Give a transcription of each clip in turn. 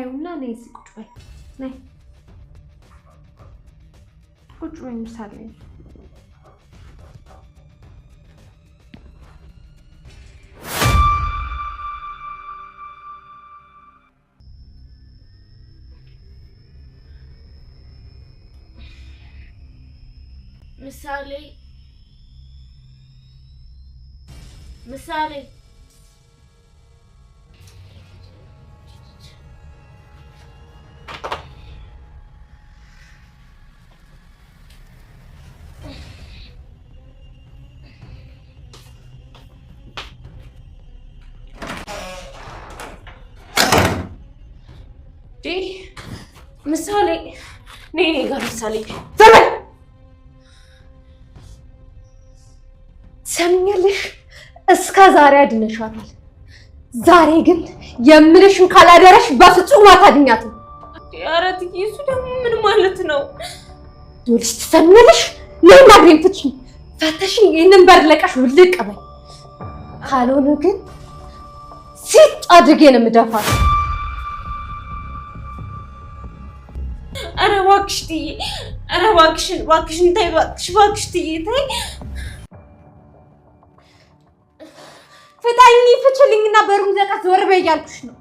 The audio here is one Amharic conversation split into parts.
ታዩና ነይ እዚህ ቁጭ በይ ነይ ቁጭ በይ ምሳሌ ምሳሌ ምሳሌ ነይ ጋር ምሳሌ ዘመን ሰምኛለሽ እስከ ዛሬ አድነሻታል ዛሬ ግን የምልሽን ካላደረሽ በፍጹም አታድኛትም ኧረ ትዬ እሱ ደግሞ ምን ማለት ነው ይኸውልሽ ትሰምኛለሽ ነይና ግሬን ፍቺኝ ፈተሽኝ ይህንን በር ለቀሽ ውልቅ በይ ካልሆነ ግን ሲጥ አድርጌ ነው የምደፋት ኧረ እባክሽ ትዬ ኧረ እባክሽን ተይ እባክሽ ትዬ ተይ ፍታኝ ፍችልኝና በሩን ዘጋት ዞር በይ እያልኩሽ ነው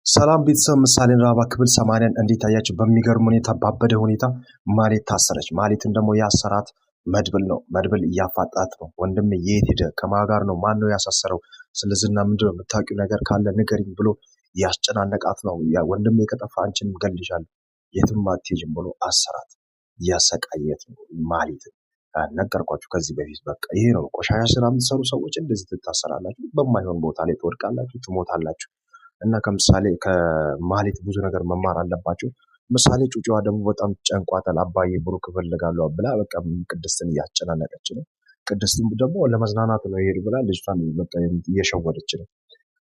ሰላም ቤተሰብ ምሳሌን ራባ ክፍል 80 እንዴት አያችሁ? በሚገርም ሁኔታ ባበደ ሁኔታ ማሌት ታሰረች። ማሌትን ደግሞ ያሰራት መድብል ነው። መድብል እያፋጣት ነው። ወንድም የት ሄደ? ከማን ጋር ነው? ማን ነው ያሳሰረው? ስለዚህና ምንድነው የምታውቂው ነገር ካለ ንገሪኝ ብሎ ያስጨናነቃት ነው። ወንድም ከጠፋ አንቺን እገልሻለሁ የትም አትሄጂም ብሎ አሰራት። እያሰቃየት ነው ማሌትን። ነገርኳችሁ ከዚህ በፊት በቃ ይሄ ነው ቆሻሻ ስራ የምትሰሩ ሰዎች እንደዚህ ትታሰራላችሁ፣ በማይሆን ቦታ ላይ ትወድቃላችሁ፣ ትሞታላችሁ። እና ከምሳሌ ከማሌት ብዙ ነገር መማር አለባቸው። ምሳሌ ጩጫዋ ደግሞ በጣም ጨንቋታል። አባዬ ብሩክ እፈልጋለሁ ብላ በቃ ቅድስትን እያጨናነቀች ነው። ቅድስትን ደግሞ ለመዝናናት ነው ይሄድ ብላ ልጅቷን በቃ እየሸወደች ነው።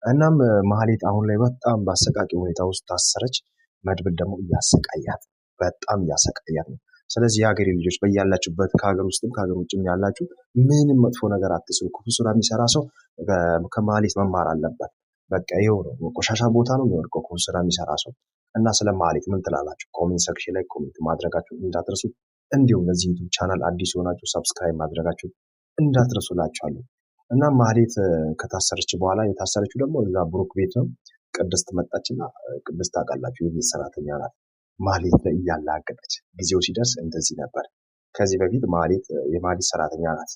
እናም ማሌት አሁን ላይ በጣም በአሰቃቂ ሁኔታ ውስጥ ታሰረች። መድብል ደግሞ እያሰቃያት በጣም እያሰቃያት ነው። ስለዚህ የሀገሬ ልጆች በያላችሁበት ከሀገር ውስጥም ከሀገር ውጭም ያላችሁ ምንም መጥፎ ነገር አትስሩ። ክፉ ስራ የሚሰራ ሰው ከማሌት መማር አለበት። በቃ ይኸው ነው ቆሻሻ ቦታ ነው የሚወድቀው ክፉ ስራ የሚሰራ ሰው። እና ስለ ማሌት ምን ትላላችሁ? ኮሜንት ሴክሽን ላይ ኮሜንት ማድረጋችሁ እንዳትረሱ። እንዲሁም ለዚህ ዩቲዩብ ቻናል አዲስ የሆናችሁ ሰብስክራይብ ማድረጋችሁ እንዳትረሱላችኋለሁ። እና ማሌት ከታሰረች በኋላ የታሰረችው ደግሞ እዛ ብሩክ ቤት ነው። ቅድስት መጣችና ቅድስት ታውቃላችሁ የቤት ሰራተኛ ናት። ማሌት ላይ እያላገጠች ጊዜው ሲደርስ እንደዚህ ነበር። ከዚህ በፊት ማሌት የማሌት ሰራተኛ ናት።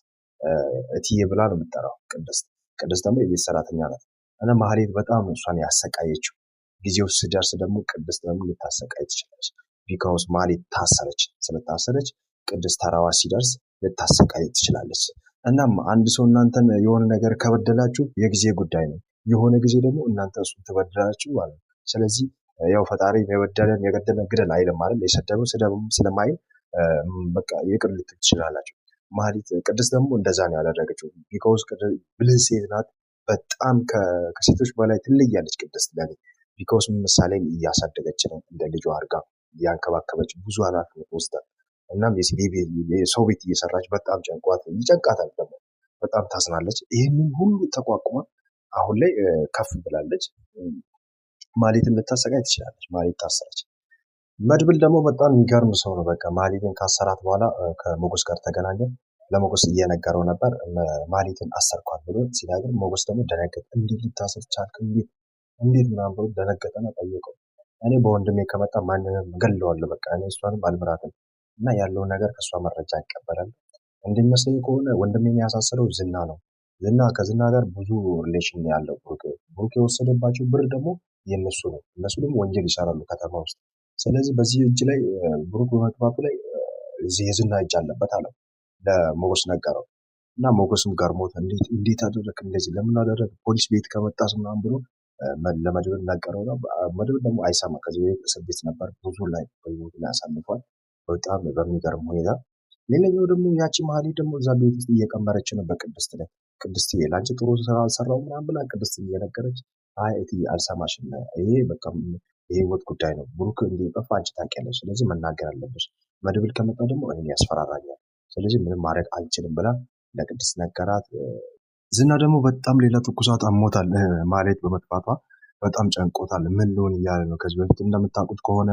እትዬ ብላ ነው የምትጠራው ቅድስት። ቅድስት ደግሞ የቤት ሰራተኛ ናት። እና ማሌት በጣም እሷን ያሰቃየችው። ጊዜው ሲደርስ ደግሞ ቅድስት ደግሞ ልታሰቃይ ትችላለች። ቢካውስ ማሌት ታሰረች። ስለታሰረች ቅድስት ተራዋ ሲደርስ ልታሰቃይ ትችላለች። እናም አንድ ሰው እናንተን የሆነ ነገር ከበደላችሁ የጊዜ ጉዳይ ነው። የሆነ ጊዜ ደግሞ እናንተ እሱን ትበድላችሁ ማለት ነው። ስለዚህ ያው ፈጣሪ የበደለን የገደለን ግደል አይልም ማለት የሰደበው ስደብም ስለማይል በቃ ይቅር ልትል ትችላላችሁ። ማሌት ቅድስት ደግሞ እንደዛ ነው ያደረገችው። ቢካውስ ብልህ ሴት ናት። በጣም ከሴቶች በላይ ትለያለች ቅድስት ለኔ። ቢካውስ ምሳሌን እያሳደገች ነው እንደ ልጇ አድርጋ እያንከባከበች ብዙ ኃላፊነት ወስዳ። እናም የሰው ቤት እየሰራች በጣም ይጨንቃታል ደግሞ በጣም ታዝናለች። ይህንን ሁሉ ተቋቁማ አሁን ላይ ከፍ ብላለች። ማሌትን ልታሰቃይ ትችላለች። ማሌት ታሰረች። መድብል ደግሞ በጣም የሚገርም ሰው ነው። በቃ ማሌትን ካሰራት በኋላ ከሞገስ ጋር ተገናኘ። ለሞገስ እየነገረው ነበር ማሌትን አሰርኳት ብሎ ሲናገር፣ ሞገስ ደግሞ ደነገጠ። እንዴት ልታሰር ቻልክ? እንዴት ምናምን ብሎ ደነገጠና ጠየቀው። እኔ በወንድሜ ከመጣ ማንንም ገለዋለሁ፣ በቃ እኔ እሷንም አልምራትም እና ያለውን ነገር ከእሷ መረጃ ይቀበላል። እንደሚመስለኝ ከሆነ ወንድሜን ያሳሰረው ዝና ነው። ከዝና ጋር ብዙ ሪሌሽን ያለው ብሩክ የወሰደባቸው ብር ደግሞ የነሱ ነው። እነሱ ደግሞ ወንጀል ይሰራሉ ከተማ ውስጥ። ስለዚህ በዚህ እጅ ላይ ብሩክ በመግባቱ ላይ የዝና እጅ አለበት አለው። ለሞገስ ነገረው እና ሞገስም ገርሞት እንዴት አደረክ? እንደዚህ ለምን አደረክ? ፖሊስ ቤት ከመጣስ ምናምን ብሎ ለመድብል ነገረው ነው። መድብል ደግሞ አይሰማ። ከዚህ ቤት እስር ቤት ነበር፣ ብዙ ላይ በህይወቱ ላይ አሳልፏል በጣም በሚገርም ሁኔታ። ሌላኛው ደግሞ ያቺ ማሌት ደግሞ እዛ ቤት ውስጥ እየቀመረች ነው በቅድስት ላይ። ቅድስት ለአንቺ ጥሩ ስራ አልሰራው ምናምን ብላ ቅድስት እየነገረች፣ አይ እትዬ አልሰማሽም፣ ይሄ በቃ የህይወት ጉዳይ ነው። ብሩክ እንደጠፋ አንቺ ታውቂያለሽ። ስለዚህ መናገር አለብሽ። መድብል ከመጣ ደግሞ እኔን ያስፈራራኛል። ስለዚህ ምንም ማድረግ አልችልም ብላ ለቅድስት ነገራት። ዝና ደግሞ በጣም ሌላ ትኩሳት አሞታል። ማለት በመጥፋቷ በጣም ጨንቆታል። ምን ልሆን እያለ ነው። ከዚህ በፊት እንደምታውቁት ከሆነ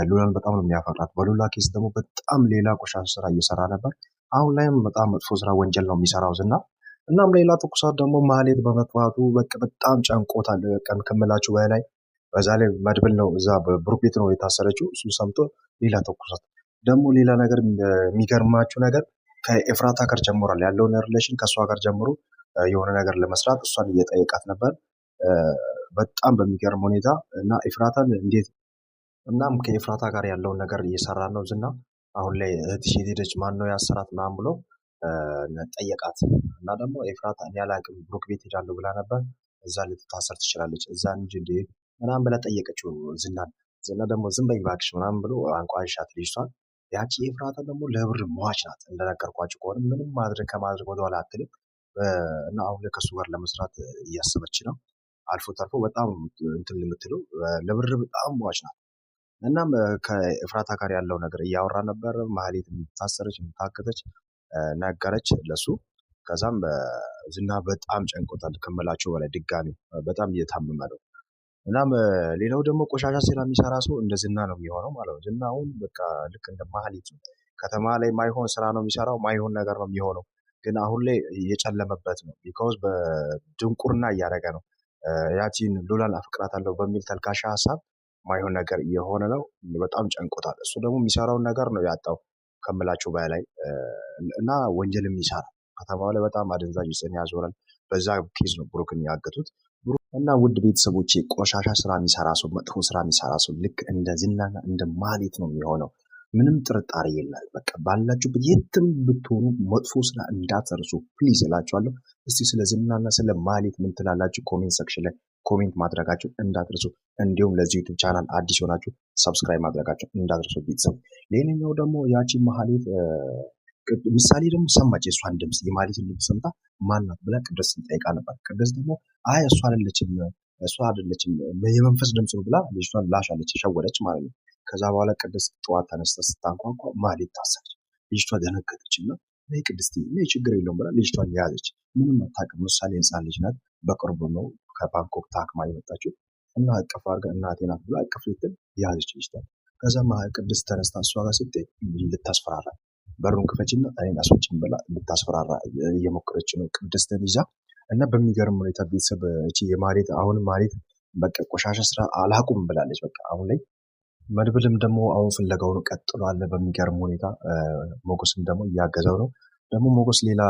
ሉላን በጣም ነው የሚያፈቅራት። በሉላ ኬስ ደግሞ በጣም ሌላ ቆሻሻ ስራ እየሰራ ነበር። አሁን ላይም በጣም መጥፎ ስራ፣ ወንጀል ነው የሚሰራው ዝና። እናም ሌላ ትኩሳት ደግሞ ማህሌት በመጥፋቱ በቃ በጣም ጨንቆታል። ቀን ከምላችሁ በላይ በዛ ላይ መድብል ነው እዛ በብሩክ ቤት ነው የታሰረችው። እሱ ሰምቶ ሌላ ትኩሳት ደግሞ ሌላ ነገር። የሚገርማችሁ ነገር ከኤፍራታ ጋር ጀምሯል ያለውን ሪሌሽን ከእሷ ጋር ጀምሮ የሆነ ነገር ለመስራት እሷን እየጠየቃት ነበር በጣም በሚገርም ሁኔታ እና ኤፍራታን እንዴት እናም ከኤፍራታ ጋር ያለውን ነገር እየሰራ ነው ዝና። አሁን ላይ እህትሽ የት ሄደች? ማን ነው ያሰራት? ምናምን ብሎ ጠየቃት። እና ደግሞ ኤፍራታ እኔ አላቅም ብሩክ ቤት ሄዳለሁ ብላ ነበር። እዛ ልትታሰር ትችላለች እዛ እንጂ እንዴ ምናምን ብላ ጠየቀችው ዝናን። ዝና ደግሞ ዝም በይ እባክሽ ምናምን ብሎ አንቋሻት ልጅቷን። ያቺ ኤፍራታ ደግሞ ለብር ሟች ናት። እንደነገርኳችሁ ከሆነ ምንም ማድረግ ከማድረግ ወደኋላ አትልም። እና አሁን ላይ ከእሱ ጋር ለመስራት እያሰበች ነው። አልፎ ተርፎ በጣም እንትን የምትለው ለብር በጣም ሟች ናት። እናም ከኤፍራታ ጋር ያለው ነገር እያወራ ነበር። ማህሌት ታሰረች፣ ታገተች ነገረች ለሱ። ከዛም ዝና በጣም ጨንቆታል ከምላቸው በላይ ድጋሚ በጣም እየታመመ ነው። እናም ሌላው ደግሞ ቆሻሻ ስራ የሚሰራ ሰው እንደ ዝና ነው የሚሆነው ማለት ነው። ዝና አሁን በቃ ልክ እንደ ማህሌት ነው። ከተማ ላይ ማይሆን ስራ ነው የሚሰራው፣ ማይሆን ነገር ነው የሚሆነው። ግን አሁን ላይ እየጨለመበት ነው። ቢካውዝ በድንቁርና እያደረገ ነው። ያቺን ሉላን አፍቅራታለሁ በሚል ተልካሻ ሀሳብ ማይሆን ነገር እየሆነ ነው። በጣም ጨንቆታል። እሱ ደግሞ የሚሰራውን ነገር ነው ያጣው ከምላችሁ በላይ እና ወንጀልም ይሰራል። ከተማው ላይ በጣም አደንዛዥ ዕፅን ያዞራል። በዛ ኬዝ ነው ብሩክን ያገቱት። እና ውድ ቤተሰቦቼ ቆሻሻ ስራ የሚሰራ ሰው፣ መጥፎ ስራ የሚሰራ ሰው ልክ እንደ ዝናና እንደ ማህሌት ነው የሚሆነው። ምንም ጥርጣሬ የለም። በቃ ባላችሁበት የትም ብትሆኑ መጥፎ ስራ እንዳትሰርሱ ፕሊዝ እላችኋለሁ። እስቲ ስለ ዝናና ስለ ማህሌት ምን ትላላችሁ? ኮሜንት ሴክሽን ላይ ኮሜንት ማድረጋችሁ እንዳትረሱ። እንዲሁም ለዚህ ዩቱብ ቻናል አዲስ ሆናችሁ ሰብስክራይብ ማድረጋችሁ እንዳትረሱ ቤተሰብ። ሌላኛው ደግሞ ያቺ ማህሌት ምሳሌ ደግሞ ሰማች የእሷን ድምፅ፣ የማህሌትን ድምፅ ሰምታ ማናት ብላ ቅድስትን ጠይቃ ነበር። ቅድስት ደግሞ አይ እሷ አይደለችም የመንፈስ ድምፅ ነው ብላ ልጅቷን ላሻለች፣ ሸወደች ማለት ነው። ከዛ በኋላ ቅድስት ጠዋት ተነስታ ስታንኳኳ ማህሌት ታሰረች። ልጅቷ ደነገጠች እና ነይ ቅድስት ነይ ችግር የለውም ብላ ልጅቷን ያዘች። ምንም አታውቅም። ምሳሌ ህፃን ልጅ ናት። በቅርቡ ነው ከባንኮክ ታክማ የመጣችው እና እቅፍ አድርጋ እናቴ ናት ብላ እቅፍ ልትል ያዘች ልጅቷን። ከዛ ቅድስት ተነስታ እሷ ጋር ስትሄድ ልታስፈራራ በሩን ክፈችና እኔን አስወጪኝ ብላ ልታስፈራራ እየሞከረች ነው ቅድስትን ይዛ። እና በሚገርም ሁኔታ ቤተሰብ እቺ የማህሌት አሁንም ማህሌት በቃ ቆሻሻ ስራ አላቁም ብላለች። በቃ አሁን ላይ መድብልም ደግሞ አሁን ፍለጋውን ቀጥሏል በሚገርም ሁኔታ። ሞገስም ደግሞ እያገዘው ነው። ደግሞ ሞገስ ሌላ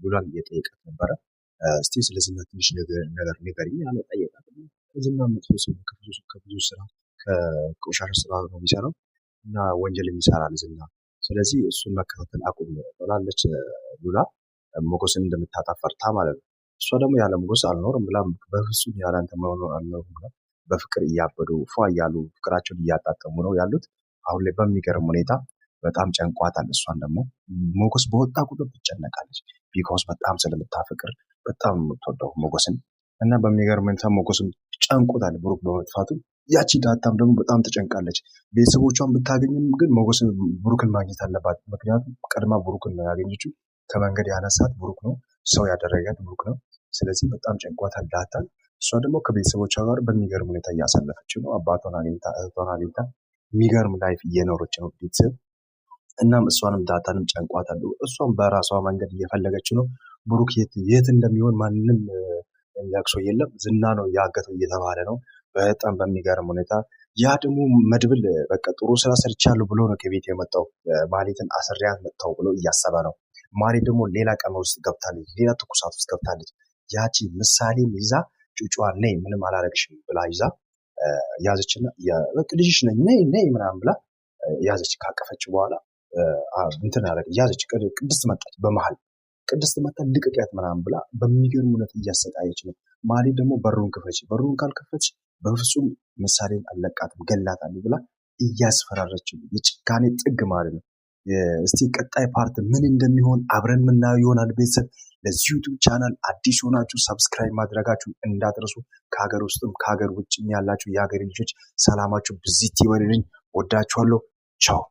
ሉላን እየጠየቃት ነበረ። እስቲ ስለ ዝና ትንሽ ነገር ንገሪኝ ያለ ጠየቃት። ዝና መጥፎ ሰው ከብዙ ስራ ከቆሻሻ ስራ ነው የሚሰራው እና ወንጀል ይሰራል ዝና። ስለዚህ እሱን መከታተል አቁም ብላለች ሉላ። ሞገስን እንደምታጣ ፈርታ ማለት ነው። እሷ ደግሞ ያለ ሞገስ አልኖርም ብላ በፍጹም ያለ አንተ መኖር አልኖርም ብላ በፍቅር እያበዱ ፏ እያሉ ፍቅራቸውን እያጣጠሙ ነው ያሉት። አሁን ላይ በሚገርም ሁኔታ በጣም ጨንቋታል። እሷን ደግሞ ሞገስ በወጣ ቁጥር ትጨነቃለች። ቢኮስ በጣም ስለምታፈቅር በጣም የምትወደው ሞገስን እና በሚገርም ሁኔታ ሞገስን ጨንቆታል ብሩክ በመጥፋቱ። ያቺ ዳታም ደግሞ በጣም ተጨንቃለች። ቤተሰቦቿን ብታገኝም ግን ሞገስን ብሩክን ማግኘት አለባት። ምክንያቱም ቀድማ ብሩክን ነው ያገኘችው። ከመንገድ ያነሳት ብሩክ ነው፣ ሰው ያደረጋት ብሩክ ነው። ስለዚህ በጣም ጨንቋታል ዳታን። እሷ ደግሞ ከቤተሰቦቿ ጋር በሚገርም ሁኔታ እያሳለፈች ነው። አባቷን አግኝታ እህቷን አግኝታ የሚገርም ላይፍ እየኖረች ነው ቤተሰብ። እናም እሷንም ዳታንም ጨንቋታል። እሷም በራሷ መንገድ እየፈለገች ነው። ብሩክ የት እንደሚሆን ማንም ለቅሶ የለም። ዝና ነው ያገተው እየተባለ ነው በጣም በሚገርም ሁኔታ። ያ ደግሞ መድብል በቃ ጥሩ ስራ ሰርቻለሁ ብሎ ነው ከቤት የመጣው። ማህሌትን አስሬያት መጣሁ ብሎ እያሰበ ነው። ማህሌት ደግሞ ሌላ ቀመር ውስጥ ገብታለች፣ ሌላ ትኩሳት ውስጥ ገብታለች። ያቺ ምሳሌም ይዛ ጩጫዋን ነይ ምንም አላረግሽም ብላ ይዛ ያዘችና በቃ ልጅሽ ነኝ ነይ ምናምን ብላ ያዘች። ካቀፈች በኋላ እንትን አረግ ያዘች። ቅድስት መጣች በመሀል። ቅድስት መጣ ልቅቂያት ምናምን ብላ በሚገርም ሁኔታ እያሰቃየች ነው። ማህሌት ደግሞ በሩን ክፈች፣ በሩን ካልከፈች በፍጹም ምሳሌን አለቃትም ገላታለሁ ብላ እያስፈራረችው የጭካኔ ጥግ ማለት ነው። እስቲ ቀጣይ ፓርት ምን እንደሚሆን አብረን ምናየው ይሆናል። ቤተሰብ ለዚህ ዩቲዩብ ቻናል አዲስ ሆናችሁ ሰብስክራይብ ማድረጋችሁን እንዳትረሱ። ከሀገር ውስጥም ከሀገር ውጭም ያላችሁ የሀገሬ ልጆች ሰላማችሁ ብዚት ይበልልኝ። ወዳችኋለሁ። ቻው